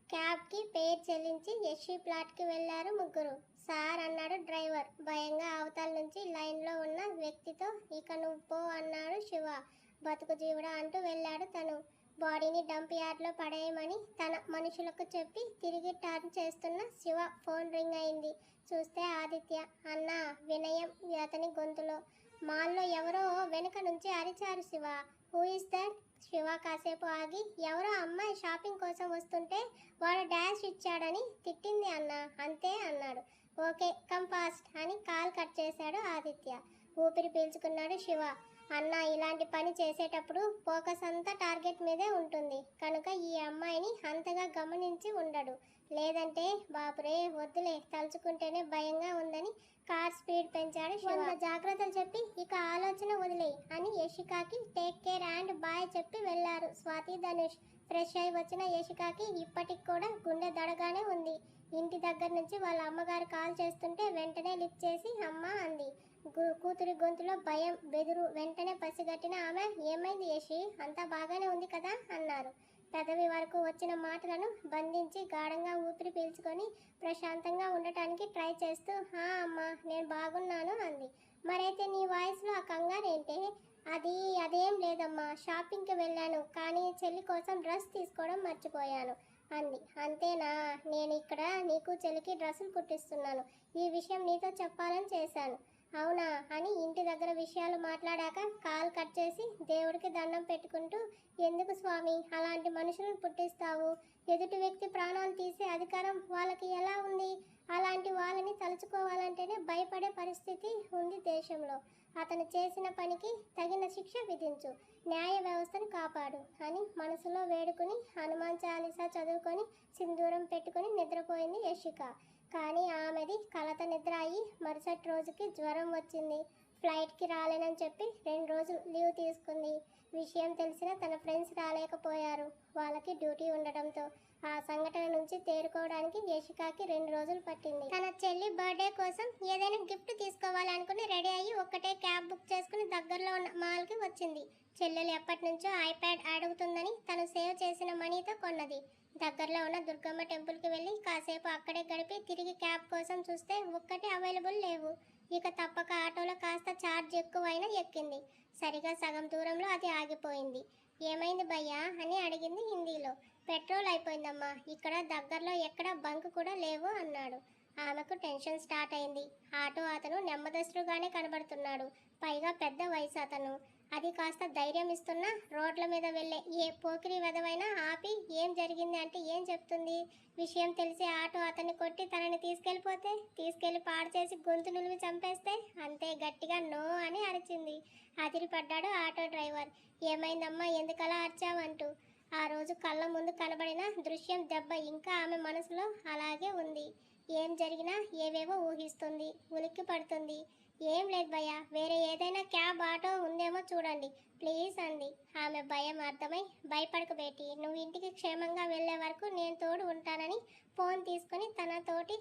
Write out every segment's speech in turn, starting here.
క్యాబ్కి పేరు చెల్లించి యశ్వి ప్లాట్కి వెళ్లారు ముగ్గురు. సార్ అన్నాడు డ్రైవర్ భయంగా అవతల నుంచి లైన్లో ఉన్న వ్యక్తితో. ఇక నువ్వు పో అన్నాడు శివ. బతుకు జీవుడా అంటూ వెళ్ళాడు తను. బాడీని డంప్ యార్డ్లో పడేయమని తన మనుషులకు చెప్పి తిరిగి టర్న్ చేస్తున్న శివ ఫోన్ రింగ్ అయింది. చూస్తే ఆదిత్య. అన్నా వినయం అతని గొంతులో. మాల్లో ఎవరో వెనుక నుంచి అరిచారు Shiva. Who is that? Shiva కాసేపు ఆగి ఎవరో అమ్మాయి షాపింగ్ కోసం వస్తుంటే వాడు డాష్ ఇచ్చాడని తిట్టింది అన్న, అంతే అన్నాడు. ఓకే కమ్ ఫాస్ట్ అని కాల్ కట్ చేశాడు ఆదిత్య. ఊపిరి పీల్చుకున్నాడు శివ. అన్న ఇలాంటి పని చేసేటప్పుడు ఫోకస్ అంతా టార్గెట్ మీదే ఉంటుంది కనుక ఈ అమ్మాయిని అంతగా గమనించి ఉండడు. లేదంటే బాపురే వద్దులే, తలుచుకుంటేనే భయంగా ఉందని కార్ స్పీడ్ పెంచాడు శివ. జాగ్రత్తలు చెప్పి ఇక ఆలోచన వదిలేయి అని యశికాకి టేక్ కేర్ అండ్ బాయ్ చెప్పి వెళ్లారు స్వాతి ధనుష్. ఫ్రెష్ అయి వచ్చిన యశికాకి ఇప్పటికి కూడా గుండె దడగానే ఉంది. ఇంటి దగ్గర నుంచి వాళ్ళ అమ్మగారు కాల్ చేస్తుంటే వెంటనే లిఫ్ట్ చేసి అమ్మ అంది. కూతురి గొంతులో భయం, బెదురు. వెంటనే పసిగట్టిన ఆమె ఏమైంది యశి, అంతా బాగానే ఉంది కదా అన్నారు. పెదవి వరకు వచ్చిన మాటలను బంధించి గాఢంగా ఊపిరి పీల్చుకొని ప్రశాంతంగా ఉండటానికి ట్రై చేస్తూ అమ్మా నేను బాగున్నాను అంది. మరైతే నీ వాయిస్లో ఆ కంగారేంటే? అదేం లేదమ్మా, షాపింగ్కి వెళ్ళాను కానీ చెల్లి కోసం డ్రెస్ తీసుకోవడం మర్చిపోయాను అంది. అంతేనా? నేను ఇక్కడ నీకు చెల్లికి డ్రెస్సులు కుట్టిస్తున్నాను, ఈ విషయం నీతో చెప్పాలని చేశాను. అవునా అని ఇంటి దగ్గర విషయాలు మాట్లాడాక కాల్ కట్ చేసి దేవుడికి దండం పెట్టుకుంటూ ఎందుకు స్వామి అలాంటి మనుషులను పుట్టిస్తావు? ఎదుటి వ్యక్తి ప్రాణాలు తీసే అధికారం వాళ్ళకి ఎలా ఉంది? అలాంటి వాళ్ళని తలుచుకోవాలంటేనే భయపడే పరిస్థితి ఉంది దేశంలో. అతను చేసిన పనికి తగిన శిక్ష విధించు, న్యాయ వ్యవస్థను కాపాడు అని మనసులో వేడుకుని హనుమాన్ చాలీసా చదువుకొని సింధూరం పెట్టుకుని నిద్రపోయింది యశిక. కానీ ఆమెది కలత నిద్ర అయ్యి మరుసటి రోజుకి జ్వరం వచ్చింది. ఫ్లైట్కి రాలేనని చెప్పి 2 రోజులు లీవ్ తీసుకుంది. విషయం తెలిసిన తన ఫ్రెండ్స్ రాలేకపోయారు, వాళ్ళకి డ్యూటీ ఉండడంతో. ఆ సంఘటన నుంచి తేరుకోవడానికి యశికాకి 2 రోజులు పట్టింది. తన చెల్లి బర్త్డే కోసం ఏదైనా గిఫ్ట్ తీసుకోవాలనుకుని రెడీ అయ్యి ఒక్కటే క్యాబ్ బుక్ చేసుకుని దగ్గరలో ఉన్న మాల్కి వచ్చింది. చెల్లెలు ఎప్పటి నుంచో ఐప్యాడ్ అడుగుతుందని తను సేవ్ చేసిన మనీతో కొన్నది. దగ్గరలో ఉన్న దుర్గమ్మ టెంపుల్కి వెళ్ళి కాసేపు అక్కడే గడిపి తిరిగి క్యాబ్ కోసం చూస్తే ఒక్కటి అవైలబుల్ లేవు. ఇక తప్పక ఆటోలో కాస్త ఛార్జ్ ఎక్కువైనా ఎక్కింది. సరిగా సగం దూరంలో అది ఆగిపోయింది. ఏమైంది భయ్యా అని అడిగింది హిందీలో. పెట్రోల్ అయిపోయిందమ్మా, ఇక్కడ దగ్గరలో ఎక్కడ బంక్ కూడా లేవు అన్నాడు. ఆమెకు టెన్షన్ స్టార్ట్ అయింది. ఆటో అతను నెమ్మదస్తుగానే కనబడుతున్నాడు, పైగా పెద్ద వయసు అతను. అది కాస్త ధైర్యం ఇస్తున్నా రోడ్ల మీద వెళ్ళే ఏ పోకిరి వెధవైనా ఆపి ఏం జరిగింది అంటే ఏం చెప్తుంది? విషయం తెలిసి ఆటో అతన్ని కొట్టి తనని తీసుకెళ్ళి పాడు చేసి గొంతు నిలివి చంపేస్తే అంతే గట్టిగా నో అని అరిచింది. అదిరిపడ్డాడు ఆటో డ్రైవర్. ఏమైందమ్మా, ఎందుకలా అరిచావంటూ. ఆ రోజు కళ్ళ ముందు కనబడిన దృశ్యం దెబ్బ ఇంకా ఆమె మనసులో అలాగే ఉంది. ఏం జరిగినా ఏవేవో ఊహిస్తుంది, ఉలిక్కి పడుతుంది. ఏం లేదు భయ్యా, వేరే ఏదైనా క్యాబ్ ఆటో ఉందేమో చూడండి ప్లీజ్ అంది. ఆమె భయం అర్థమై భయపడకు బేటీ, నువ్వు ఇంటికి క్షేమంగా వెళ్ళే వరకు నేను తోడు ఉంటానని ఫోన్ తీసుకుని తన తోటి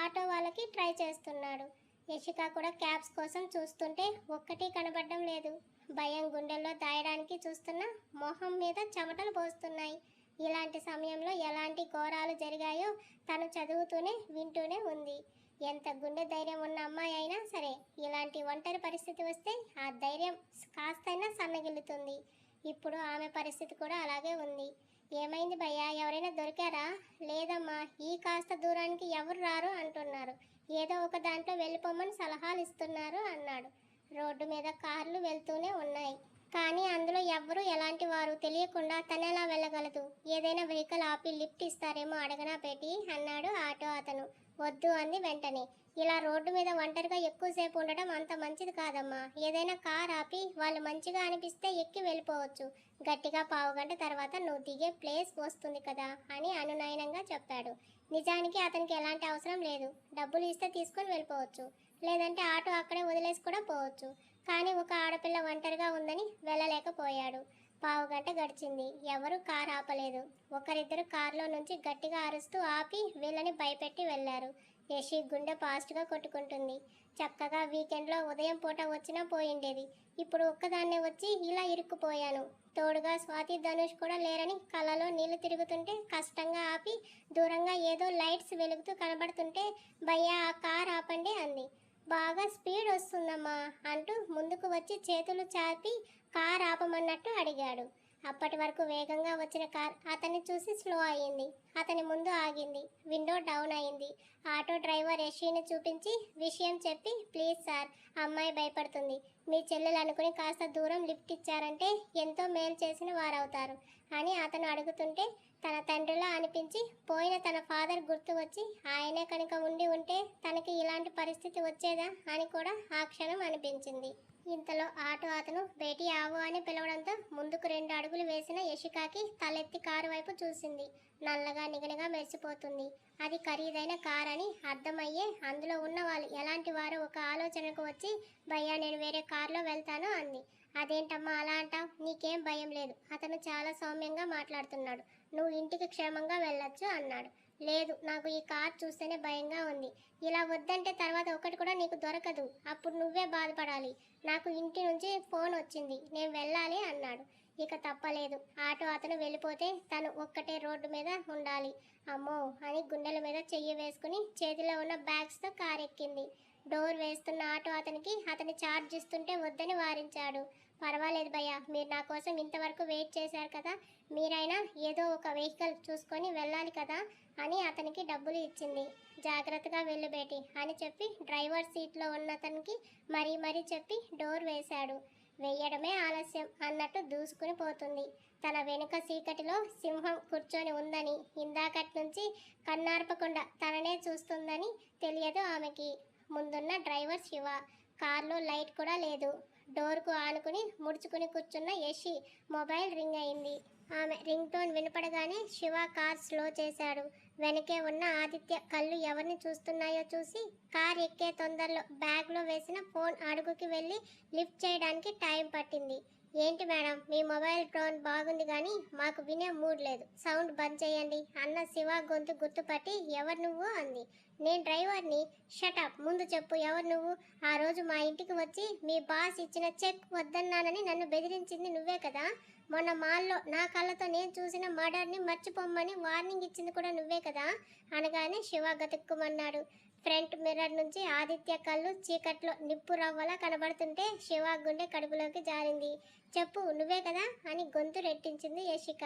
ఆటో వాళ్ళకి ట్రై చేస్తున్నాడు. యశిక కూడా క్యాబ్స్ కోసం చూస్తుంటే ఒక్కటి కనబడడం లేదు. భయం గుండెల్లో దాయడానికి చూస్తున్న మొహం మీద చెమటలు పోస్తున్నాయి. ఇలాంటి సమయంలో ఎలాంటి ఘోరాలు జరిగాయో తను చదువుతూనే వింటూనే ఉంది. ఎంత గుండె ధైర్యం ఉన్న అమ్మాయి అయినా సరే ఇలాంటి ఒంటరి పరిస్థితి వస్తే ఆ ధైర్యం కాస్తైనా సన్నగిల్లుతుంది. ఇప్పుడు ఆమె పరిస్థితి కూడా అలాగే ఉంది. ఏమైంది భయ్యా, ఎవరైనా దొరికారా? లేదమ్మా, ఈ కాస్త దూరానికి ఎవరు రారు అంటున్నారు, ఏదో ఒక దాంట్లో వెళ్ళిపోమని సలహాలు ఇస్తున్నారు అన్నాడు. రోడ్డు మీద కార్లు వెళ్తూనే ఉన్నాయి కానీ అందులో ఎవ్వరూ ఎలాంటి వారు తెలియకుండా తనెలా వెళ్ళగలదు? ఏదైనా వెహికల్ ఆపి లిఫ్ట్ ఇస్తారేమో అడగనా పేటీ అన్నాడు ఆటో అతను. వద్దు అంది వెంటనే. ఇలా రోడ్డు మీద ఒంటరిగా ఎక్కువసేపు ఉండడం అంత మంచిది కాదమ్మా, ఏదైనా కార్ ఆపి వాళ్ళు మంచిగా అనిపిస్తే ఎక్కి వెళ్ళిపోవచ్చు. గట్టిగా పావుగంట తర్వాత నువ్వు దిగే ప్లేస్ వస్తుంది కదా అని అనునయనంగా చెప్పాడు. నిజానికి అతనికి ఎలాంటి అవసరం లేదు, డబ్బులు ఇస్తే తీసుకొని వెళ్ళిపోవచ్చు, లేదంటే ఆటో అక్కడే వదిలేసి కూడా పోవచ్చు. కానీ ఒక ఆడపిల్ల ఒంటరిగా ఉందని వెళ్ళలేకపోయాడు. పావుగంట గడిచింది. ఎవరూ కారు ఆపలేదు. ఒకరిద్దరు కారులో నుంచి గట్టిగా అరుస్తూ ఆపి వీళ్ళని భయపెట్టి వెళ్లారు. యశి గుండె ఫాస్ట్గా కొట్టుకుంటుంది. చక్కగా వీకెండ్లో ఉదయం పూట వచ్చినా పోయిండేది. ఇప్పుడు ఒక్కదాన్నే వచ్చి ఇలా ఇరుక్కుపోయాను. తోడుగా స్వాతి, ధనుష్ కూడా లేరని కళ్ళలో నీళ్లు తిరుగుతుంటే కష్టంగా ఆపి దూరంగా ఏదో లైట్స్ వెలుగుతూ కనబడుతుంటే భయ్యా ఆ కార్ ఆపండి అంది. బాగా స్పీడ్ వస్తుందమ్మా అంటూ ముందుకు వచ్చి చేతులు చాపి కార్ ఆపమన్నట్టు అడిగాడు. అప్పటి వరకు వేగంగా వచ్చిన కార్ అతన్ని చూసి స్లో అయ్యింది. అతని ముందు ఆగింది. విండో డౌన్ అయింది. ఆటో డ్రైవర్ యశీని చూపించి విషయం చెప్పి, ప్లీజ్ సార్, అమ్మాయి భయపడుతుంది, మీ చెల్లెలు అనుకుని కాస్త దూరం లిఫ్ట్ ఇచ్చారంటే ఎంతో మేలు చేసిన వారవుతారు అని అతను అడుగుతుంటే తన తండ్రిలా అనిపించి పోయిన తన ఫాదర్ గుర్తు వచ్చి ఆయనే కనుక ఉండి ఉంటే తనకి ఇలాంటి పరిస్థితి వచ్చేదా అని కూడా ఆ క్షణం అనిపించింది. ఇంతలో ఆటో అతను బేటీ ఆవు అని పిలవడంతో ముందుకు 2 అడుగులు వేసిన యశికాకి తలెత్తి కారు వైపు చూసింది. నల్లగా నిగనగా మెరిసిపోతుంది. అది ఖరీదైన కార్ అని అర్థమయ్యే అందులో ఉన్న వాళ్ళు ఎలాంటి వారో ఒక ఆలోచనకు వచ్చి, భయ్యా నేను వేరే కారులో వెళ్తాను అంది. అదేంటమ్మా అలా అంటావు? నీకేం భయం లేదు, అతను చాలా సౌమ్యంగా మాట్లాడుతున్నాడు, నువ్వు ఇంటికి క్షేమంగా వెళ్ళొచ్చు అన్నాడు. లేదు, నాకు ఈ కార్ చూస్తేనే భయంగా ఉంది. ఇలా వద్దంటే తర్వాత ఒకటి కూడా నీకు దొరకదు, అప్పుడు నువ్వే బాధపడాలి. నాకు ఇంటి నుంచి ఫోన్ వచ్చింది, నేను వెళ్ళాలి అన్నాడు. ఇక తప్పలేదు. ఆటో అతను వెళ్ళిపోతే తను ఒక్కటే రోడ్డు మీద ఉండాలి. అమ్మో అని గుండెల మీద చెయ్యి వేసుకుని చేతిలో ఉన్న బ్యాగ్స్తో కార్ ఎక్కింది. డోర్ వేస్తున్న ఆటో అతని ఛార్జ్ ఇస్తుంటే వద్దని వారించాడు. పర్వాలేదు భయ్యా, మీరు నా కోసం ఇంతవరకు వెయిట్ చేశారు కదా, మీరైనా ఏదో ఒక వెహికల్ చూసుకొని వెళ్ళాలి కదా అని అతనికి డబ్బులు ఇచ్చింది. జాగ్రత్తగా వెళ్ళు బేటి అని చెప్పి డ్రైవర్ సీట్లో ఉన్న అతనికి మరీ చెప్పి డోర్ వేశాడు. వెయ్యడమే ఆలస్యం అన్నట్టు దూసుకుని పోతుంది. తన వెనుక చీకటిలో సింహం కూర్చొని ఉందని, ఇందాకటి నుంచి కన్నార్పకుండా తననే చూస్తుందని తెలియదు ఆమెకి. ముందున్న డ్రైవర్ శివ. కార్లో లైట్ కూడా లేదు. డోర్కు ఆనుకుని ముడుచుకుని కూర్చున్న యశి మొబైల్ రింగ్ అయింది. ఆమె రింగ్ టోన్ వినపడగానే శివ కార్ స్లో చేశాడు. వెనకే ఉన్న ఆదిత్య కళ్ళు ఎవరిని చూస్తున్నాయో చూసి కార్ ఎక్కే తొందరలో బ్యాగ్లో వేసిన ఫోన్ అడుగుకి వెళ్ళి లిఫ్ట్ చేయడానికి టైం పట్టింది. ఏంటి మేడం, మీ మొబైల్ టోన్ బాగుంది కానీ మాకు వినే మూడ్ లేదు, సౌండ్ బంద్ చేయండి అన్న శివ గొంతు గుర్తుపట్టి ఎవరు నువ్వు అంది. నేను డ్రైవర్ని. షటప్, ముందు చెప్పు ఎవరు నువ్వు? ఆ రోజు మా ఇంటికి వచ్చి మీ బాస్ ఇచ్చిన చెక్ వద్దన్నానని నన్ను బెదిరించింది నువ్వే కదా. మొన్న మాల్లో నా కళ్ళతో నేను చూసిన మర్డర్ని మర్చిపోమ్మని వార్నింగ్ ఇచ్చింది కూడా నువ్వే కదా అనగానే శివ గతుక్కుమన్నాడు. ఫ్రంట్ మిర్రర్ నుంచి ఆదిత్య కళ్ళు చీకట్లో నిప్పు రవ్వలా కనబడుతుంటే శివ గుండె కడుపులోకి జారింది. చెప్పు, నువ్వే కదా అని గొంతు రెట్టించింది యశిక.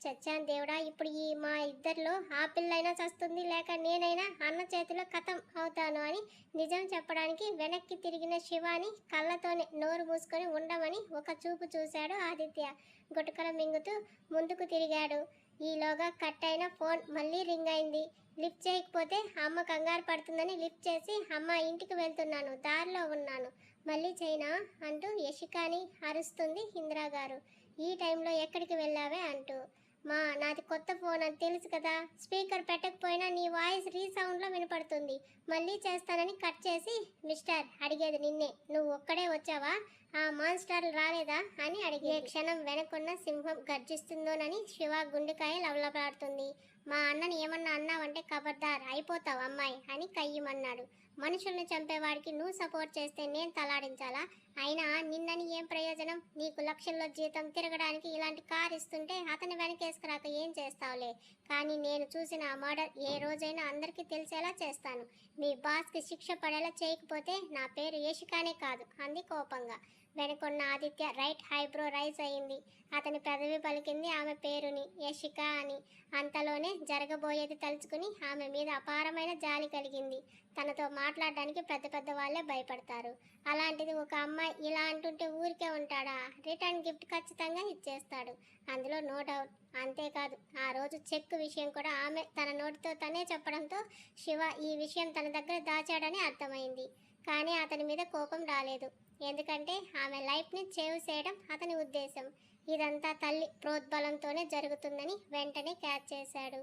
చచ్చాను దేవుడా, ఇప్పుడు ఈ మా ఇద్దరిలో ఆ పిల్లైనా చస్తుంది లేక నేనైనా అన్న చేతిలో కథం అవుతాను అని నిజం చెప్పడానికి వెనక్కి తిరిగిన శివాని కళ్ళతోనే నోరు మూసుకొని ఉండమని ఒక చూపు చూశాడు ఆదిత్య. గుటకలు మింగుతూ ముందుకు తిరిగాడు. ఈలోగా కట్ అయిన ఫోన్ మళ్ళీ రింగ్ అయింది. లిఫ్ట్ చేయకపోతే అమ్మ కంగారు పడుతుందని లిఫ్ట్ చేసి, అమ్మ ఇంటికి వెళ్తున్నాను, దారిలో ఉన్నాను, మళ్ళీ చైనా అంటూ యశికాని అరుస్తుంది ఇందిరాగారు. ఈ టైంలో ఎక్కడికి వెళ్ళావే అంటూ. మా నాది కొత్త ఫోన్ అని తెలుసు కదా, స్పీకర్ పెట్టకపోయినా నీ వాయిస్ రీసౌండ్లో వినపడుతుంది, మళ్ళీ చేస్తానని కట్ చేసి, మిస్టర్ అడిగేది నిన్నే, నువ్వు ఒక్కడే వచ్చావా, ఆ మాన్స్టర్లు రాలేదా అని అడిగే క్షణం వెనకున్న సింహం గర్జిస్తుందోనని శివ గుండెకాయ లవలపాడుతుంది. మా అన్నని ఏమన్నా అన్నావంటే ఖబర్దార్ అయిపోతావు అమ్మాయి అని కయ్యమన్నాడు. మనుషుల్ని చంపేవాడికి నువ్వు సపోర్ట్ చేస్తే నేను తలాడించాలా? అయినా నిన్నని ఏం ప్రయోజనం? నీకు లక్షల్లో జీతం, తిరగడానికి ఇలాంటి కార్ ఇస్తుంటే అతని వెనకేసుకురాక ఏం చేస్తావులే. కానీ నేను చూసిన ఆ మర్డర్ ఏ రోజైనా అందరికీ తెలిసేలా చేస్తాను. మీ బాస్కి శిక్ష పడేలా చేయకపోతే నా పేరు యశికానే కాదు అంది కోపంగా. వెనుకొన్న ఆదిత్య రైట్ ఐబ్రో రైజ్ అయింది. అతని పెదవి పలికింది ఆమె పేరుని, యశిక అని. అంతలోనే జరగబోయేది తలుచుకుని ఆమె మీద అపారమైన జాలి కలిగింది. తనతో మాట్లాడడానికి పెద్ద వాళ్ళే భయపడతారు. అలాంటిది ఒక అమ్మాయి ఇలా అంటుంటే ఊరికే ఉంటాడా? రిటర్న్ గిఫ్ట్ ఖచ్చితంగా ఇచ్చేస్తాడు, అందులో నో డౌట్. అంతేకాదు, ఆ రోజు చెక్ విషయం కూడా ఆమె తన నోటితో తనే చెప్పడంతో శివ ఈ విషయం తన దగ్గర దాచాడని అర్థమైంది. కానీ అతని మీద కోపం రాలేదు. ఎందుకంటే ఆమె లైఫ్ని సేవ్ చేయడం అతని ఉద్దేశం. ఇదంతా తల్లి ప్రోద్బలంతోనే జరుగుతుందని వెంటనే క్యాచ్ చేశాడు.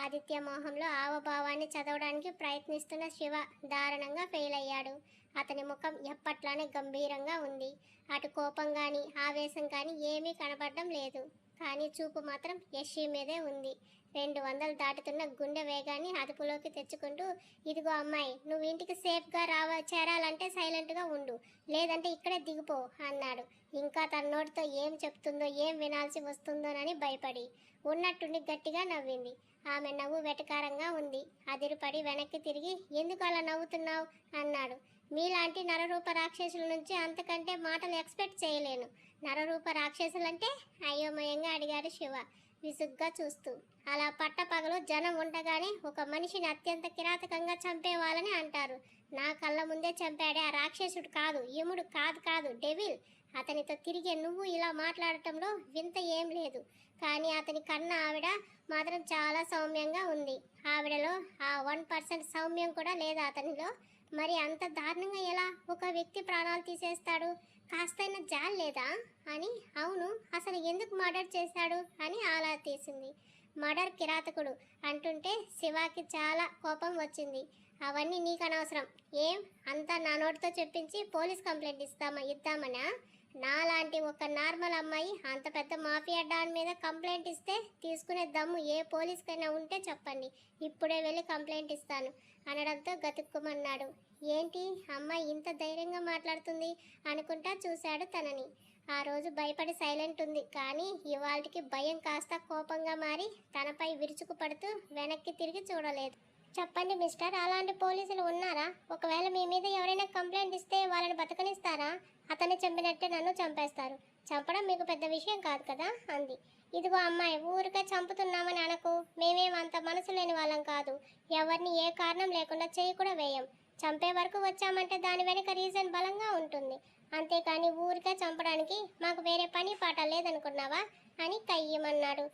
ఆదిత్య మోహంలో ఆవభావాన్ని చదవడానికి ప్రయత్నిస్తున్న శివ దారుణంగా ఫెయిల్ అయ్యాడు. అతని ముఖం ఎప్పట్లానే గంభీరంగా ఉంది. అటు కోపం కానీ ఆవేశం కానీ ఏమీ కనపడడం లేదు. కానీ చూపు మాత్రం యశి మీదే ఉంది. 200 దాటుతున్న గుండె వేగాన్ని అదుపులోకి తెచ్చుకుంటూ, ఇదిగో అమ్మాయి, నువ్వు ఇంటికి సేఫ్గా చేరాలంటే సైలెంట్గా ఉండు, లేదంటే ఇక్కడే దిగిపో అన్నాడు. ఇంకా తన నోటితో ఏం చెప్తుందో ఏం వినాల్సి వస్తుందోనని భయపడి ఉన్నట్టుండి గట్టిగా నవ్వింది. ఆమె నవ్వు వెటకారంగా ఉంది. అదిరిపడి వెనక్కి తిరిగి, ఎందుకు అలా నవ్వుతున్నావు అన్నాడు. మీలాంటి నరరూప రాక్షసుల నుంచి అంతకంటే మాటలు ఎక్స్పెక్ట్ చేయలేను. నరరూప రాక్షసులంటే అయోమయంగా అడిగాడు శివ విసుగ్గా చూస్తూ. అలా పట్టపగలు జనం ఉండగానే ఒక మనిషిని అత్యంత కిరాతకంగా చంపేవాళ్ళని అంటారు. నా కళ్ళ ముందే చంపాడే ఆ రాక్షసుడు కాదు, యముడు కాదు డెవిల్. అతనితో తిరిగే నువ్వు ఇలా మాట్లాడటంలో వింత ఏం లేదు. కానీ అతని కన్న ఆవిడ మాత్రం చాలా సౌమ్యంగా ఉంది. ఆవిడలో ఆ 1% సౌమ్యం కూడా లేదా అతనిలో? మరి అంత దారుణంగా ఎలా ఒక వ్యక్తి ప్రాణాలు తీసేస్తాడు? కాస్తైనా జాలి లేదా అని. అవును, అసలు ఎందుకు మర్డర్ చేశాడు అని ఆలా తీసింది. మర్డర్ కిరాతకుడు అంటుంటే శివాకి చాలా కోపం వచ్చింది. అవన్నీ నీకు అనవసరం. ఏం అంతా నా నోటితో చెప్పించి పోలీస్ కంప్లైంట్ ఇద్దామనా? నాలాంటి ఒక నార్మల్ అమ్మాయి అంత పెద్ద మాఫియా డాన్ మీద కంప్లైంట్ ఇస్తే తీసుకునే దమ్ము ఏ పోలీస్కైనా ఉంటే చెప్పండి, ఇప్పుడే వెళ్ళి కంప్లైంట్ ఇస్తాను అనడంతో గతుక్కుమన్నాడు. ఏంటి అమ్మాయి ఇంత ధైర్యంగా మాట్లాడుతుంది అనుకుంటా చూశాడు తనని. ఆ రోజు భయపడి సైలెంట్ ఉంది, కానీ ఇవాళకి భయం కాస్త కోపంగా మారి తనపై విరుచుకు పడుతూ వెనక్కి తిరిగి చూడలేదు. చెప్పండి మిస్టర్, అలాంటి పోలీసులు ఉన్నారా? ఒకవేళ మీ మీద ఎవరైనా కంప్లైంట్ ఇస్తే వాళ్ళని బతకనిస్తారా? అతన్ని చంపినట్టే నన్ను చంపేస్తారు. చంపడం మీకు పెద్ద విషయం కాదు కదా అంది. ఇదిగో అమ్మాయి, ఊరికే చంపుతున్నామని అనకు. మేమేం అంత మనసు లేని వాళ్ళం కాదు. ఎవరిని ఏ కారణం లేకుండా చేయి కూడా వేయం. చంపే వరకు వచ్చామంటే దాని వెనుక రీజన్ బలంగా ఉంటుంది. అంతేకాని ఊరికే చంపడానికి మాకు వేరే పని పాట లేదనుకున్నావా అని కయ్యమన్నాడు.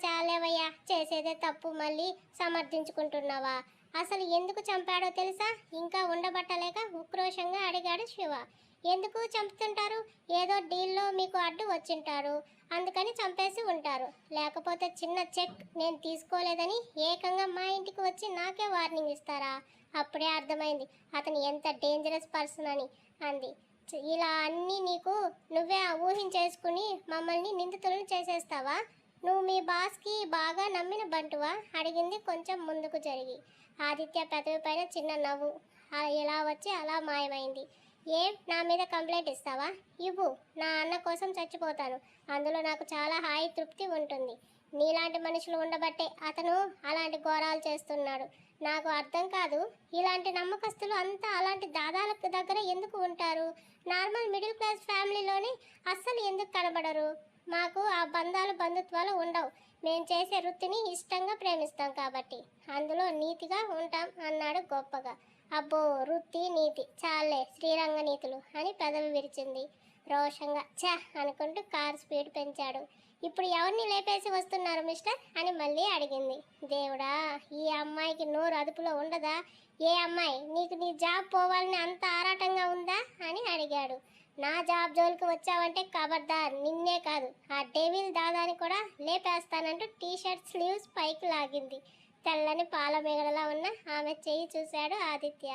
చాలేవయ్యా, చేసేదే తప్పు మళ్ళీ సమర్థించుకుంటున్నావా? అసలు ఎందుకు చంపాడో తెలుసా? ఇంకా ఉండబట్టలేక ఉక్రోషంగా అడిగాడు శివ. ఎందుకు చంపుతుంటారు? ఏదో డీల్లో మీకు అడ్డు వచ్చింటారు, అందుకని చంపేసి ఉంటారు. లేకపోతే చిన్న చెక్ నేను తీసుకోలేదని ఏకంగా మా ఇంటికి వచ్చి నాకే వార్నింగ్ ఇస్తారా? అప్పుడే అర్థమైంది అతను ఎంత డేంజరస్ పర్సన్ అని అంది. ఇలా అన్నీ నువ్వే ఊహించేసుకుని మమ్మల్ని నిందితులను చేసేస్తావా? నువ్వు మీ బాస్కి బాగా నమ్మిన బంటువా అడిగింది కొంచెం ముందుకు జరిగి. ఆదిత్య పెదవి పైన చిన్న నవ్వు ఇలా వచ్చి అలా మాయమైంది. నా మీద కంప్లైంట్ ఇస్తావా? ఇవ్వు, నా అన్న కోసం చచ్చిపోతాను. అందులో నాకు చాలా హాయి తృప్తి ఉంటుంది. నీలాంటి మనుషులు ఉండబట్టే అతను అలాంటి ఘోరాలు చేస్తున్నాడు. నాకు అర్థం కాదు, ఇలాంటి నమ్మకస్తులు అంతా అలాంటి దాదాలకు దగ్గర ఎందుకు ఉంటారు? నార్మల్ మిడిల్ క్లాస్ ఫ్యామిలీలోనే అస్సలు ఎందుకు కనబడరు? మాకు ఆ బంధుత్వాలు ఉండవు. మేము చేసే వృత్తిని ఇష్టంగా ప్రేమిస్తాం కాబట్టి అందులో నీతిగా ఉంటాం అన్నాడు గొప్పగా. అబ్బో, వృత్తి నీతి చాలే, శ్రీరంగ నీతులు అని పెదవి విరిచింది రోషంగా. అనుకుంటూ కారు స్పీడ్ పెంచాడు. ఇప్పుడు ఎవరిని లేపేసి వస్తున్నారు మిస్టర్ అని మళ్ళీ అడిగింది. దేవుడా, ఈ అమ్మాయికి నోరు అదుపులో ఉండదా? ఏ అమ్మాయి, నీకు నీ జాబ్ పోవాలని అంత ఆరాటంగా ఉందా అని అడిగాడు. నా జాబ్ జోలికి వచ్చావంటే ఖబర్దార్, నిన్నే కాదు ఆ డెవిల్ దాదాని కూడా లేపేస్తానంటూ టీషర్ట్ స్లీవ్స్ పైకి లాగింది. తెల్లని పాల మేగడలా ఉన్న ఆమె చెయ్యి చూశాడు ఆదిత్య.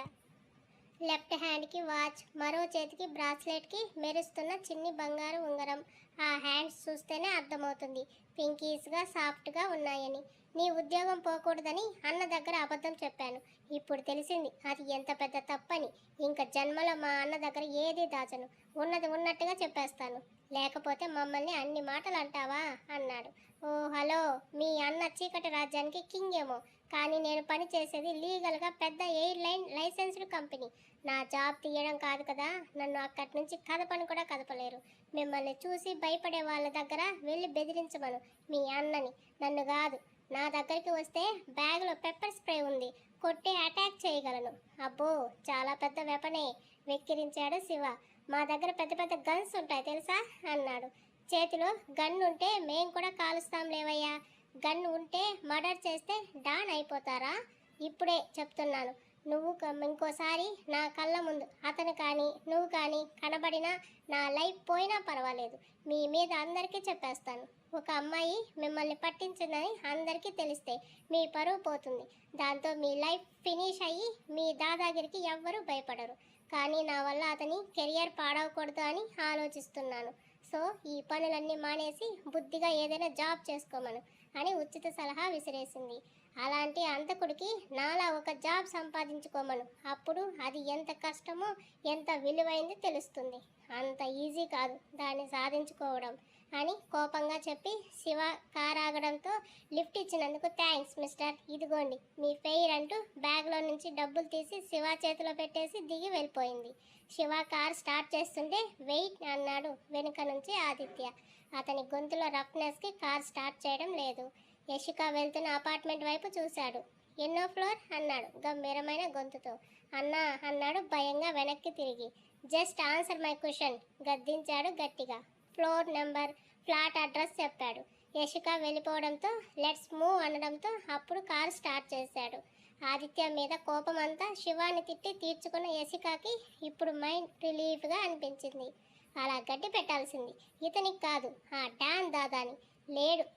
లెఫ్ట్ హ్యాండ్కి వాచ్, మరో చేతికి బ్రాస్లెట్కి మెరుస్తున్న చిన్ని బంగారు ఉంగరం. ఆ హ్యాండ్స్ చూస్తేనే అర్థమవుతుంది పింకీస్గా సాఫ్ట్గా ఉన్నాయని. నీ ఉద్యోగం పోకూడదని అన్న దగ్గర అబద్ధం చెప్పాను. ఇప్పుడు తెలిసింది అది ఎంత పెద్ద తప్పని. ఇంకా జన్మలో మా అన్న దగ్గర ఏదీ దాచను. ఉన్నది ఉన్నట్టుగా చెప్పేస్తాను. లేకపోతే మమ్మల్ని అన్ని మాటలు అంటావా అన్నాడు. ఓ హలో, మీ అన్న చీకటి రాజ్యానికి కింగ్ ఏమో, కానీ నేను పని చేసేది లీగల్గా పెద్ద ఎయిర్లైన్ లైసెన్స్డ్ కంపెనీ. నా జాబ్ తీయడం కాదు కదా, నన్ను అక్కడి నుంచి కదపని కూడా కదపలేరు. మిమ్మల్ని చూసి భయపడే వాళ్ళ దగ్గర వెళ్ళి బెదిరించమను మీ అన్నని, నన్ను కాదు. నా దగ్గరికి వస్తే బ్యాగ్లో పెప్పర్ స్ప్రే ఉంది, కొట్టి అటాక్ చేయగలను. అబ్బో, చాలా పెద్ద వెపనే వెక్కిరించాడు శివ. మా దగ్గర పెద్ద పెద్ద గన్స్ ఉంటాయి తెలుసా అన్నాడు. చేతిలో గన్ ఉంటే మేం కూడా కాలుస్తాం లేవయ్యా. గన్ ఉంటే మర్డర్ చేస్తే డాన్ అయిపోతారా? ఇప్పుడే చెప్తున్నాను, నువ్వు ఇంకోసారి నా కళ్ళ ముందు అతను కానీ నువ్వు కానీ కనబడినా నా లైఫ్ పోయినా పర్వాలేదు. మీ మీద అందరికీ చెప్పేస్తాను. ఒక అమ్మాయి మిమ్మల్ని పట్టించిందని అందరికీ తెలిస్తే మీ పరువు పోతుంది. దాంతో మీ లైఫ్ ఫినిష్ అయ్యి మీ దాదాగిరికి ఎవ్వరూ భయపడరు. కానీ నా వల్ల అతని కెరియర్ పాడవకూడదు అని ఆలోచిస్తున్నాను. సో ఈ పనులన్నీ మానేసి బుద్ధిగా ఏదైనా జాబ్ చేసుకోమను అని ఉచిత సలహా విసిరేసింది. అలాంటి అంతకుడికి నాలా ఒక జాబ్ సంపాదించుకోమను. అప్పుడు అది ఎంత కష్టమో ఎంత విలువైంది తెలుస్తుంది. అంత ఈజీ కాదు దాన్ని సాధించుకోవడం అని కోపంగా చెప్పి శివ కార్ ఆగడంతో లిఫ్ట్ ఇచ్చినందుకు థ్యాంక్స్ మిస్టర్, ఇదిగోండి మీ ఫెయిర్ అంటూ బ్యాగ్లో నుంచి డబ్బులు తీసి శివ చేతిలో పెట్టేసి దిగి వెళ్ళిపోయింది. శివ కార్ స్టార్ట్ చేస్తుంటే వెయిట్ అన్నాడు వెనుక నుంచి ఆదిత్య. అతని గొంతులో రఫ్నెస్కి కార్ స్టార్ట్ చేయడం లేదు. యశిక వెళ్తున్న అపార్ట్మెంట్ వైపు చూశాడు. ఎన్నో ఫ్లోర్ అన్నాడు గంభీరమైన గొంతుతో. అన్నా అన్నాడు భయంగా వెనక్కి తిరిగి. జస్ట్ ఆన్సర్ మై క్వశ్చన్ గద్దించాడు గట్టిగా. ఫ్లోర్ నెంబర్ ఫ్లాట్ అడ్రస్ చెప్పాడు. యశిక వెళ్ళిపోవడంతో లెట్స్ మూవ్ అనడంతో అప్పుడు కారు స్టార్ట్ చేశాడు. ఆదిత్య మీద కోపం అంతా శివాని తిట్టి తీర్చుకున్న యశికకి ఇప్పుడు మైండ్ రిలీఫ్గా అనిపించింది. అలా గడ్డి పెట్టాల్సింది ఇతనికి కాదు, ఆ డాన్ దాదాని.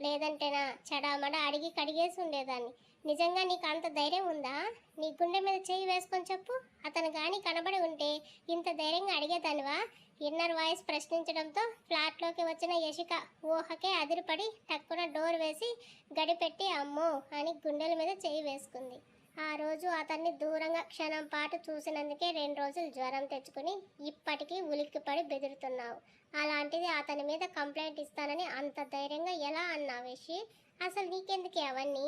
లేదంటేనా చడామడ అడిగి కడిగేసి ఉండేదాన్ని. నిజంగా నీకు అంత ధైర్యం ఉందా? నీ గుండె మీద చేయి వేసుకొని చెప్పు. అతను కానీ కనబడి ఉంటే ఇంత ధైర్యంగా అడిగేదానివా? ఇన్నర్ వాయిస్ ప్రశ్నించడంతో ఫ్లాట్లోకి వచ్చిన యశిక ఊహకే అదిరిపడి టక్కున డోర్ వేసి గడిపెట్టి అమ్మో అని గుండెల మీద చేయి వేసుకుంది. ఆ రోజు అతన్ని దూరంగా క్షణం పాటు చూసినందుకే 2 రోజులు జ్వరం తెచ్చుకుని ఇప్పటికీ ఉలిక్కిపడి బెదురుతున్నావు. అలాంటిది అతని మీద కంప్లైంట్ ఇస్తానని అంత ధైర్యంగా ఎలా అన్నావు యశి? అసలు నీకెందుకే అవన్నీ?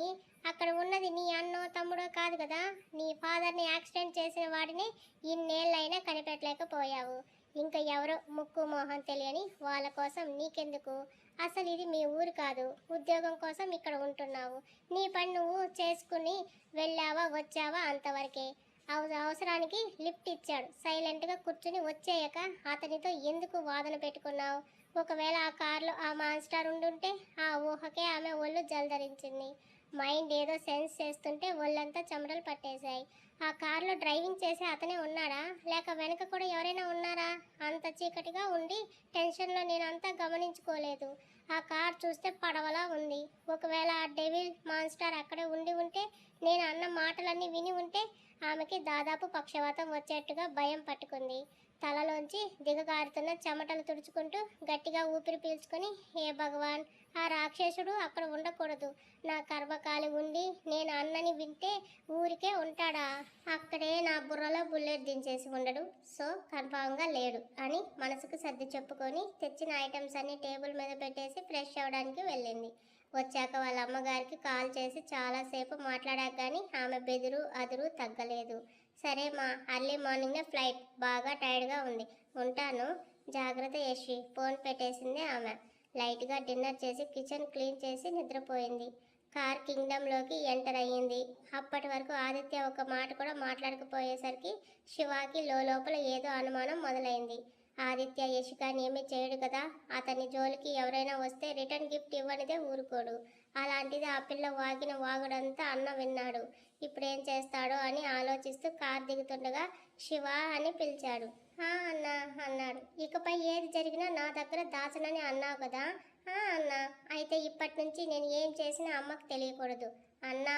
అక్కడ ఉన్నది నీ అన్నో తమ్ముడో కాదు కదా. నీ ఫాదర్ని యాక్సిడెంట్ చేసిన వాడిని ఇన్నేళ్ళైనా కనిపెట్టలేకపోయావు. ఇంకా ఎవరో ముక్కు మోహం తెలియని వాళ్ళ కోసం నీకెందుకు? అసలు ఇది మీ ఊరు కాదు. ఉద్యోగం కోసం ఇక్కడ ఉంటున్నావు. నీ పని నువ్వు చేసుకుని వెళ్ళావా వచ్చావా అంతవరకే. అవసరానికి లిఫ్ట్ ఇచ్చాడు. సైలెంట్గా కూర్చుని వచ్చేయక అతనితో ఎందుకు వాదన పెట్టుకున్నావు? ఒకవేళ ఆ కారులో ఆ మాన్స్టర్ ఉండుంటే ఆ ఊహకే ఆమె ఒళ్ళు జలధరించింది. మైండ్ ఏదో సెన్స్ చేస్తుంటే ఒళ్ళంతా చెమటలు పట్టేశాయి. ఆ కారులో డ్రైవింగ్ చేసే అతనే ఉన్నాడా లేక వెనక కూడా ఎవరైనా ఉన్నారా? అంత చీకటిగా ఉండి టెన్షన్లో నేను అంతా గమనించుకోలేదు. ఆ కార్ చూస్తే పడవలా ఉంది. ఒకవేళ ఆ డెవిల్ మాన్స్టర్ అక్కడే ఉండి ఉంటే, నేను అన్న మాటలన్నీ విని ఉంటే ఆమెకి దాదాపు పక్షవాతం వచ్చేట్టుగా భయం పట్టుకుంది. తలలోంచి దిగగారుతున్న చెమటలు తుడుచుకుంటూ గట్టిగా ఊపిరి పీల్చుకొని, హే భగవాన్, ఆ రాక్షసుడు అక్కడ ఉండకూడదు. నా కర్మకాలి ఉండి నేను అన్నని వింటే ఊరికే ఉంటాడా? అక్కడే నా బుర్రలో బుల్లెట్ దించేసి ఉండడు. సో కన్ఫామ్గా లేడు అని మనసుకు సర్ది చెప్పుకొని తెచ్చిన ఐటమ్స్ అన్ని టేబుల్ మీద పెట్టేసి ఫ్రెష్ అవ్వడానికి వెళ్ళింది. వచ్చాక వాళ్ళ అమ్మగారికి కాల్ చేసి చాలాసేపు మాట్లాడాక కానీ ఆమె బెదురు అదురు తగ్గలేదు. సరే మా, అర్లీ మార్నింగ్నే ఫ్లైట్, బాగా టైర్డ్గా ఉంది, ఉంటాను, జాగ్రత్త యశ్వి. ఫోన్ పెట్టేసింది ఆమె. లైట్గా డిన్నర్ చేసి కిచెన్ క్లీన్ చేసి నిద్రపోయింది. కార్ కింగ్డమ్లోకి ఎంటర్ అయ్యింది. అప్పటి వరకు ఆదిత్య ఒక మాట కూడా మాట్లాడకపోయేసరికి శివాకి లోపల ఏదో అనుమానం మొదలైంది. ఆదిత్య యశికాని ఏమీ చేయడు కదా. అతని జోలికి ఎవరైనా వస్తే రిటర్న్ గిఫ్ట్ ఇవ్వనిదే ఊరుకోడు. అలాంటిది ఆ పిల్ల వాగిన వాగుడంతా అన్న విన్నాడు. ఇప్పుడేం చేస్తాడో అని ఆలోచిస్తూ కార్ దిగుతుండగా శివ అని పిలిచాడు. అన్నా అన్నాడు. ఇకపై ఏది జరిగినా నా దగ్గర దాచనని అన్నావు కదా. అన్నా, అయితే ఇప్పటి నుంచి నేను ఏం చేసినా అమ్మకు తెలియకూడదు. అన్నా,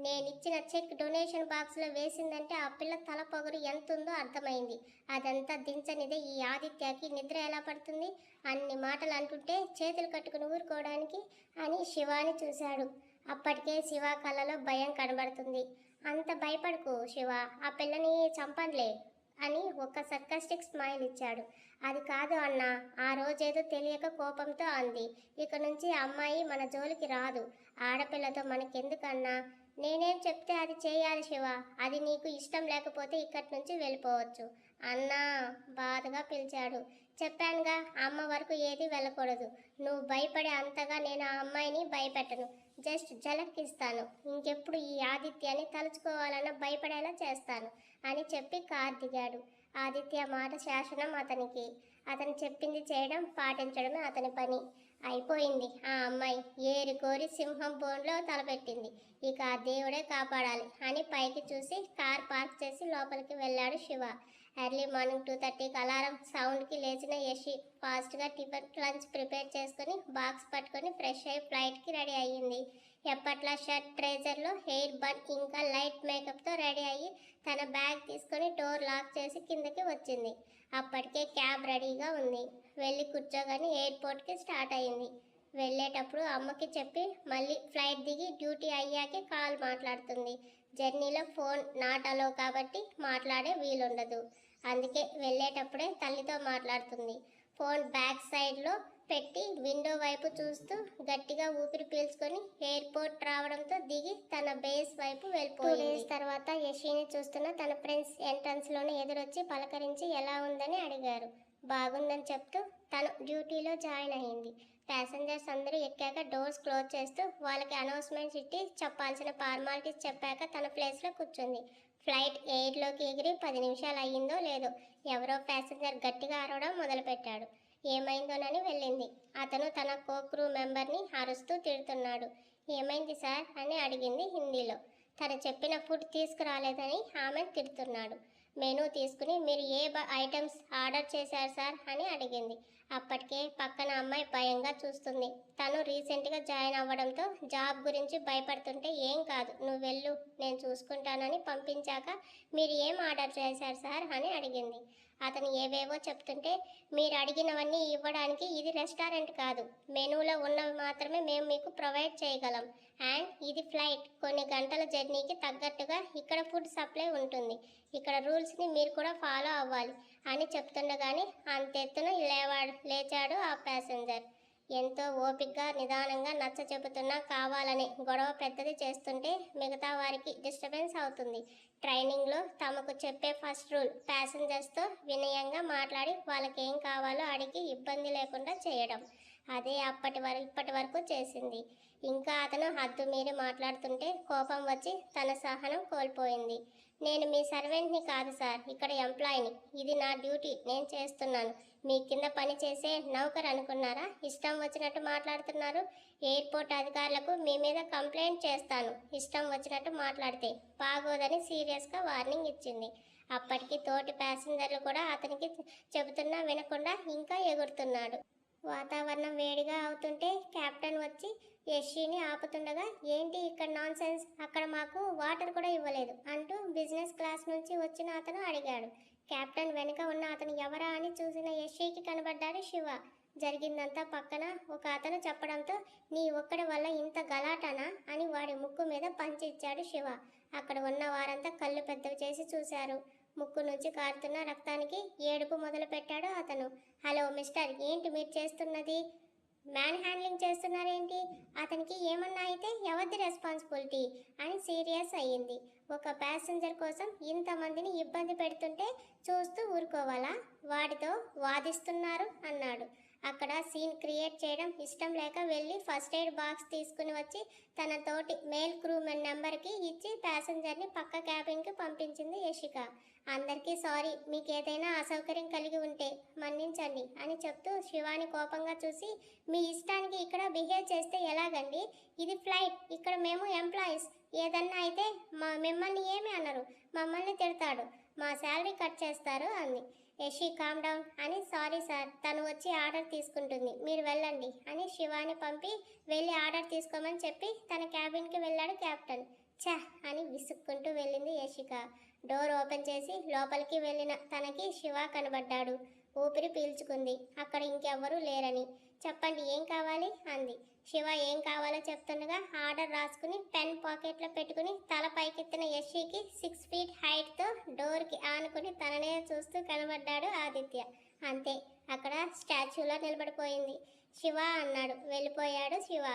నేనిచ్చిన చెక్ డొనేషన్ బాక్స్లో వేసిందంటే ఆ పిల్ల తల పొగరు ఎంత ఉందో అర్థమైంది. అదంతా దించనిదే ఈ ఆదిత్యకి నిద్ర ఎలా పడుతుంది? అన్ని మాటలు అంటుంటే చేతులు కట్టుకుని ఊరుకోవడానికి అని శివాని చూశాడు. అప్పటికే శివ కళ్ళలో భయం కనబడుతుంది. అంత భయపడకు శివ, ఆ పిల్లని చంపనులే అని ఒక సర్కాస్టిక్ స్మైల్ ఇచ్చాడు. అది కాదు అన్న, ఆ రోజేదో తెలియక కోపంతో అంది. ఇక నుంచి అమ్మాయి మన జోలికి రాదు. ఆడపిల్లతో మనకెందుకన్నా? నేనేం చెప్తే అది చేయాలి శివ. అది నీకు ఇష్టం లేకపోతే ఇక్కడి నుంచి వెళ్ళిపోవచ్చు. అన్నా బాధగా పిలిచాడు. చెప్పానుగా, అమ్మ వరకు ఏది వెళ్ళకూడదు. నువ్వు భయపడే అంతగా నేను ఆ అమ్మాయిని భయపెట్టను. జస్ట్ జలక్కిస్తాను. ఇంకెప్పుడు ఈ ఆదిత్యాన్ని తలుచుకోవాలన్నా భయపడేలా చేస్తాను అని చెప్పి కార్ దిగాడు. ఆదిత్య మాట శాసనం అతనికి. అతను చెప్పింది చేయడం, పాటించడమే అతని పని. అయిపోయింది. ఆ అమ్మాయి ఏరి కోరి సింహం బోన్లో తలపెట్టింది. ఇక ఆ దేవుడే కాపాడాలి అని పైకి చూసి కార్ పార్క్ చేసి లోపలికి వెళ్ళాడు శివ. ఎర్లీ మార్నింగ్ 2:30కి అలారం సౌండ్కి లేచిన యషి ఫాస్ట్గా టిఫిన్ లంచ్ ప్రిపేర్ చేసుకుని బాక్స్ పట్టుకొని ఫ్రెష్ అయ్యి ఫ్లైట్కి రెడీ అయ్యింది. ఎప్పట్లా షర్ట్ ట్రేజర్లో హెయిర్ బన్ ఇంకా లైట్ మేకప్తో రెడీ అయ్యి తన బ్యాగ్ తీసుకొని డోర్ లాక్ చేసి కిందకి వచ్చింది. అప్పటికే క్యాబ్ రెడీగా ఉంది. వెళ్ళి కూర్చోగానే ఎయిర్పోర్ట్కి స్టార్ట్ అయింది. వెళ్ళేటప్పుడు అమ్మకి చెప్పి మళ్ళీ ఫ్లైట్ దిగి డ్యూటీ అయ్యాకే కాల్ మాట్లాడుతుంది. జర్నీలో ఫోన్ నాట్ అలో కాబట్టి మాట్లాడే వీలుండదు. అందుకే వెళ్ళేటప్పుడే తల్లితో మాట్లాడుతుంది. ఫోన్ బ్యాక్ సైడ్లో పెట్టి విండో వైపు చూస్తూ గట్టిగా ఊపిరి పీల్చుకొని ఎయిర్పోర్ట్ రావడంతో దిగి తన బేస్ వైపు వెళ్ళిపోయింది. 2 డేస్ తర్వాత యషిని చూస్తున్న తన ఫ్రెండ్స్ ఎంట్రన్స్లోనే ఎదురొచ్చి పలకరించి ఎలా ఉందని అడిగారు. బాగుందని చెప్తూ తను డ్యూటీలో జాయిన్ అయింది. ప్యాసింజర్స్ అందరూ ఎక్కాక డోర్స్ క్లోజ్ చేస్తూ వాళ్ళకి అనౌన్స్మెంట్స్ ఇట్టి చెప్పాల్సిన ఫార్మాలిటీస్ చెప్పాక తన ప్లేస్లో కూర్చుంది. ఫ్లైట్ ఎయిర్లోకి ఎగిరి 10 నిమిషాలు అయ్యిందో లేదో ఎవరో ప్యాసింజర్ గట్టిగా అరవడం మొదలుపెట్టాడు. ఏమైందోనని వెళ్ళింది. అతను తన కో క్రూ మెంబర్ని అరుస్తూ తిడుతున్నాడు. ఏమైంది సార్ అని అడిగింది హిందీలో. తను చెప్పిన ఫుడ్ తీసుకురాలేదని ఆమెను తిడుతున్నాడు. మెనూ తీసుకుని మీరు ఏ ఐటమ్స్ ఆర్డర్ చేశారు సార్ అని అడిగింది. అప్పటికే పక్కన అమ్మాయి భయంగా చూస్తుంది. తను రీసెంట్గా జాయిన్ అవ్వడంతో జాబ్ గురించి భయపడుతుంటే ఏం కాదు నువ్వు వెళ్ళు నేను చూసుకుంటానని పంపించాక మీరు ఏం ఆర్డర్ చేశారు సార్ అని అడిగింది. అతను ఏవేవో చెప్తుంటే మీరు అడిగినవన్నీ ఇవ్వడానికి ఇది రెస్టారెంట్ కాదు, మెనూలో ఉన్నవి మాత్రమే మేము మీకు ప్రొవైడ్ చేయగలం. అండ్ ఇది ఫ్లైట్, కొన్ని గంటల జర్నీకి తగ్గట్టుగా ఇక్కడ ఫుడ్ సప్లై ఉంటుంది. ఇక్కడ రూల్స్ని మీరు కూడా ఫాలో అవ్వాలి అని చెప్తుండగానే అంతెత్తున లేచాడు ఆ ప్యాసింజర్. ఎంతో ఓపికగా నిదానంగా నచ్చ చెబుతున్నా కావాలని గొడవ పెద్దది చేస్తుంటే మిగతా వారికి డిస్టర్బెన్స్ అవుతుంది. ట్రైనింగ్లో తమకు చెప్పే ఫస్ట్ రూల్ ప్యాసింజర్స్తో వినయంగా మాట్లాడి వాళ్ళకి ఏం కావాలో అడిగి ఇబ్బంది లేకుండా చేయడం. అదే ఇప్పటి వరకు చేసింది. ఇంకా అతను హద్దు మీరి మాట్లాడుతుంటే కోపం వచ్చి తన సహనం కోల్పోయింది. నేను మీ సర్వెంట్ని కాదు సార్, ఇక్కడ ఎంప్లాయీని. ఇది నా డ్యూటీ, నేను చేస్తున్నాను. మీ కింద పని చేసే నౌకర్ అనుకున్నారా? ఇష్టం వచ్చినట్టు మాట్లాడుతున్నారు. ఎయిర్పోర్ట్ అధికారులకు మీ మీద కంప్లైంట్ చేస్తాను ఇష్టం వచ్చినట్టు మాట్లాడితే బాగోదని సీరియస్గా వార్నింగ్ ఇచ్చింది. అప్పటికి తోటి ప్యాసింజర్లు కూడా అతనికి చెబుతున్నా వినకుండా ఇంకా ఎగురుతున్నాడు. వాతావరణం వేడిగా అవుతుంటే కెప్టెన్ వచ్చి యషిని ఆపుతుండగా ఏంటి ఇక్కడ నాన్ సెన్స్, అక్కడ మాకు వాటర్ కూడా ఇవ్వలేదు అంటూ బిజినెస్ క్లాస్ నుంచి వచ్చిన అతను అడిగాడు. కెప్టెన్ వెనుక ఉన్న అతను ఎవరా అని చూసిన యషికి కనబడ్డాడు శివ. జరిగిందంతా పక్కన ఒక అతను చెప్పడంతో నీ ఒక్కడి వల్ల ఇంత గలాటనా అని వాడి ముక్కు మీద పంచి ఇచ్చాడు శివ. అక్కడ ఉన్న వారంతా కళ్ళు పెద్దవి చేసి చూశారు. ముక్కు నుంచి కారుతున్న రక్తానికి ఏడుపు మొదలు పెట్టాడు అతను. హలో మిస్టర్, ఏంటి మీరు చేస్తున్నది? మ్యాన్ హ్యాండ్లింగ్ చేస్తున్నారేంటి? అతనికి ఏమన్నా అయితే ఎవరిది రెస్పాన్సిబిలిటీ అని సీరియస్ అయ్యింది. ఒక ప్యాసింజర్ కోసం ఇంతమందిని ఇబ్బంది పెడుతుంటే చూస్తూ ఊరుకోవాలా? వాడితో వాదిస్తున్నారు అన్నాడు. అక్కడ సీన్ క్రియేట్ చేయడం ఇష్టం లేక వెళ్ళి ఫస్ట్ ఎయిడ్ బాక్స్ తీసుకుని వచ్చి తన తోటి మేల్ క్రూమెన్ నెంబర్కి ఇచ్చి ప్యాసింజర్ని పక్క క్యాబిన్కి పంపించింది యషిక. అందరికీ సారీ, మీకు ఏదైనా అసౌకర్యం కలిగి ఉంటే మన్నించండి అని చెప్తూ శివాని కోపంగా చూసి మీ ఇష్టానికి ఇక్కడ బిహేవ్ చేస్తే ఎలాగండి? ఇది ఫ్లైట్, ఇక్కడ మేము ఎంప్లాయీస్. ఏదన్నా అయితే మిమ్మల్ని ఏమి అనరు, మమ్మల్ని తిడతాడు, మా శాలరీ కట్ చేస్తారు అంది. యషి కామ్ డౌన్ అని సారీ సార్, తను వచ్చి ఆర్డర్ తీసుకుంటుంది, మీరు వెళ్ళండి అని శివాని పంపి వెళ్ళి ఆర్డర్ తీసుకోమని చెప్పి తన క్యాబిన్కి వెళ్ళాడు కెప్టెన్. ఛ అని విసుక్కుంటూ వెళ్ళింది యషిక. డోర్ ఓపెన్ చేసి లోపలికి వెళ్ళిన తనకి శివ కనబడ్డాడు. ఊపిరి పీల్చుకుంది. అక్కడ ఇంకెవ్వరూ లేరని. చెప్పండి ఏం కావాలి అంది. శివ ఏం కావాలో చెప్తుండగా ఆర్డర్ రాసుకుని పెన్ పాకెట్లో పెట్టుకుని తల పైకెత్తిన యషికి 6 feet హైట్తో డోర్కి ఆనుకుని తననే చూస్తూ కనబడ్డాడు ఆదిత్య. అంతే, అక్కడ స్టాచ్యూలో నిలబడిపోయింది. శివ అన్నాడు. వెళ్ళిపోయాడు శివ.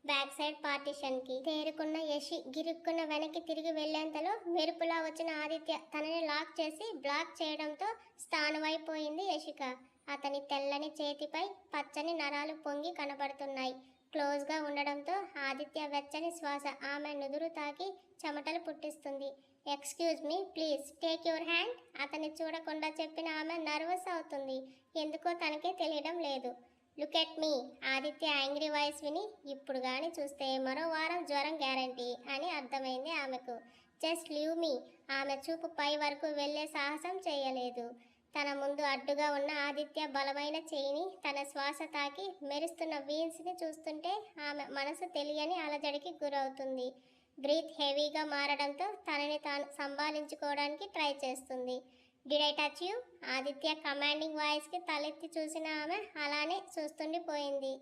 బ్యాక్ సైడ్ పార్టీషన్కి తేరుకున్న యషి గిరుక్కున్న వెనక్కి తిరిగి వెళ్లేంతలో మెరుపులా వచ్చిన ఆదిత్య తనని లాక్ చేసి బ్లాక్ చేయడంతో స్థానమైపోయింది యషిక. అతని తెల్లని చేతిపై పచ్చని నరాలు పొంగి కనబడుతున్నాయి. క్లోజ్గా ఉండడంతో ఆదిత్య వెచ్చని శ్వాస ఆమె నుదురు తాకి చెమటలు పుట్టిస్తుంది. Excuse me please take your hand అతన్ని చూడకుండా చెప్పిన ఆమె నర్వస్ అవుతుంది. ఎందుకో తనకే తెలియడం లేదు. Look at me. Aditya angry voice విని ఇప్పుడు కానీ చూస్తే మరో వారం జ్వరం గ్యారంటీ అని అర్థమైంది ఆమెకు. Just leave me. ఆమె చూపు పై వరకు వెళ్ళే సాహసం చేయలేదు. తన ముందు అడ్డుగా ఉన్న ఆదిత్య బలమైన చేయిని తన శ్వాస తాకి మెరుస్తున్న వీన్స్ని చూస్తుంటే ఆమె మనసు తెలియని అలజడికి గురవుతుంది. బ్రీత్ హెవీగా మారడంతో తనని తాను సంభాళించుకోవడానికి ట్రై చేస్తుంది. Did I touch you? Aditya commanding వాయిస్కి తలెత్తి చూసిన ఆమె అలానే చూస్తుండిపోయింది.